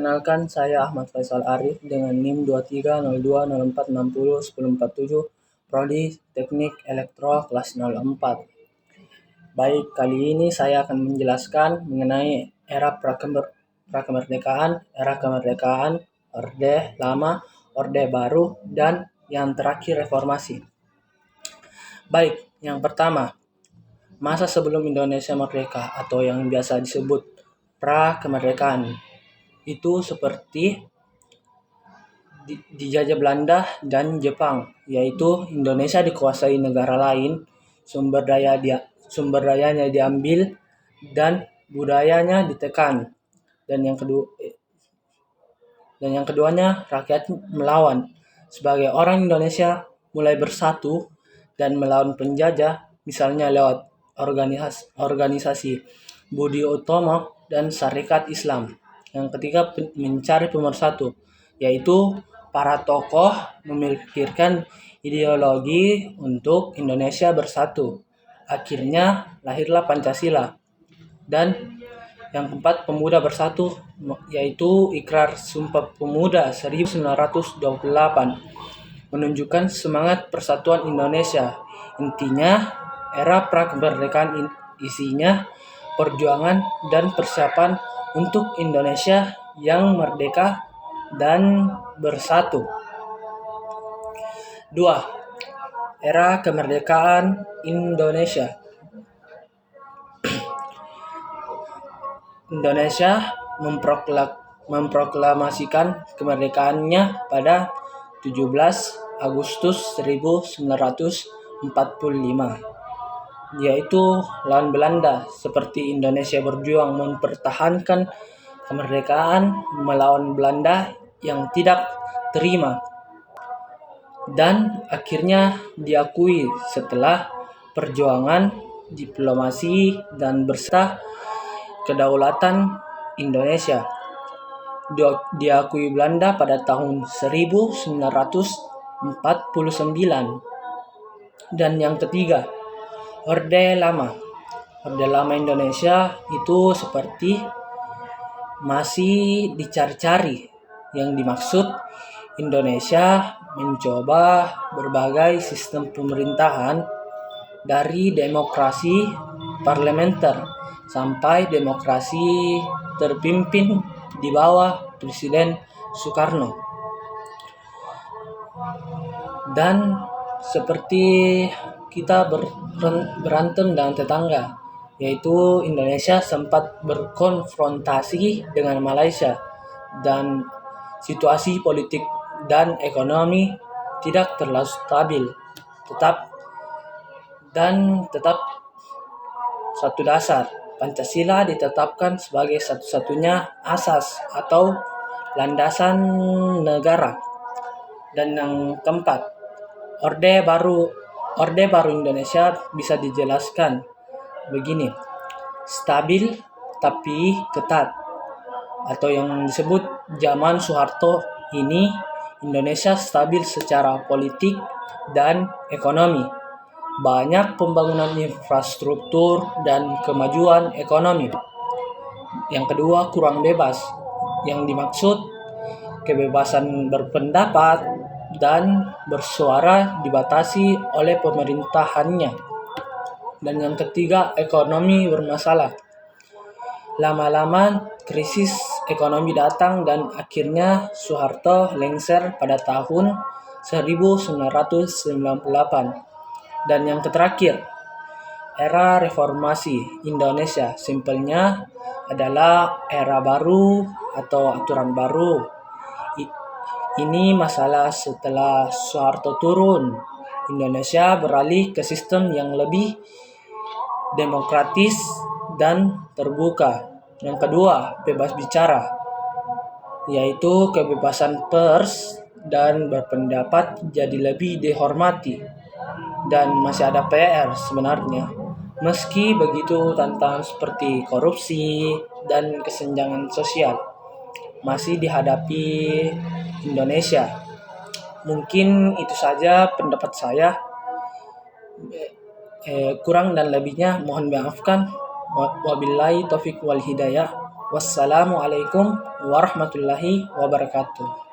Perkenalkan, saya Ahmad Faisal Arif dengan NIM 230204601047, Prodi Teknik Elektro kelas 04. Baik, kali ini saya akan menjelaskan mengenai era kemerdekaan, Orde Lama, Orde Baru, dan yang terakhir reformasi. Baik, yang pertama, masa sebelum Indonesia merdeka atau yang biasa disebut pra-kemerdekaan. Itu seperti dijajah Belanda dan Jepang, yaitu Indonesia dikuasai negara lain, sumber dayanya diambil dan budayanya ditekan. Dan yang keduanya rakyat melawan. Sebagai orang Indonesia mulai bersatu dan melawan penjajah, misalnya lewat organisasi Budi Utomo dan Syarikat Islam. Yang ketiga, mencari pemersatu, yaitu para tokoh memikirkan ideologi untuk Indonesia bersatu. Akhirnya lahirlah Pancasila. Dan yang keempat, pemuda bersatu, yaitu Ikrar Sumpah Pemuda 1928, menunjukkan semangat persatuan Indonesia. Intinya, era pra-kemerdekaan isinya perjuangan dan persiapan untuk Indonesia yang merdeka dan bersatu. 2. Era kemerdekaan Indonesia. Indonesia memproklamasikan kemerdekaannya pada 17 Agustus 1945, yaitu lawan Belanda. Seperti Indonesia berjuang mempertahankan kemerdekaan melawan Belanda yang tidak terima, dan akhirnya diakui setelah perjuangan diplomasi dan berserta kedaulatan Indonesia. Diakui Belanda pada tahun 1949. Dan yang ketiga, Orde Lama. Orde Lama Indonesia itu seperti masih dicari-cari. Yang dimaksud, Indonesia mencoba berbagai sistem pemerintahan, dari demokrasi parlementer sampai demokrasi terpimpin di bawah Presiden Soekarno. Dan seperti kita berantem dengan tetangga, yaitu Indonesia sempat berkonfrontasi dengan Malaysia, dan situasi politik dan ekonomi tidak terlalu stabil. Tetap satu dasar, Pancasila ditetapkan sebagai satu-satunya asas atau landasan negara. Dan yang keempat, Orde Baru Indonesia bisa dijelaskan begini: stabil tapi ketat, atau yang disebut zaman Soeharto ini, Indonesia stabil secara politik dan ekonomi. Banyak pembangunan infrastruktur dan kemajuan ekonomi. Yang kedua, kurang bebas. Yang dimaksud kebebasan berpendapat dan bersuara dibatasi oleh pemerintahannya. Dan yang ketiga, ekonomi bermasalah. Lama-lama krisis ekonomi datang dan akhirnya Soeharto lengser pada tahun 1998. Dan yang terakhir, era reformasi Indonesia. Simpelnya adalah era baru atau aturan baru. Ini masalah setelah Soeharto turun. Indonesia beralih ke sistem yang lebih demokratis dan terbuka. Yang kedua, bebas bicara, yaitu kebebasan pers dan berpendapat jadi lebih dihormati. Dan masih ada PR sebenarnya. Meski begitu, tantangan seperti korupsi dan kesenjangan sosial masih dihadapi Indonesia. Mungkin itu saja pendapat saya. Kurang dan lebihnya mohon maafkan. Wabillahi taufiq wal hidayah. Wassalamualaikum warahmatullahi wabarakatuh.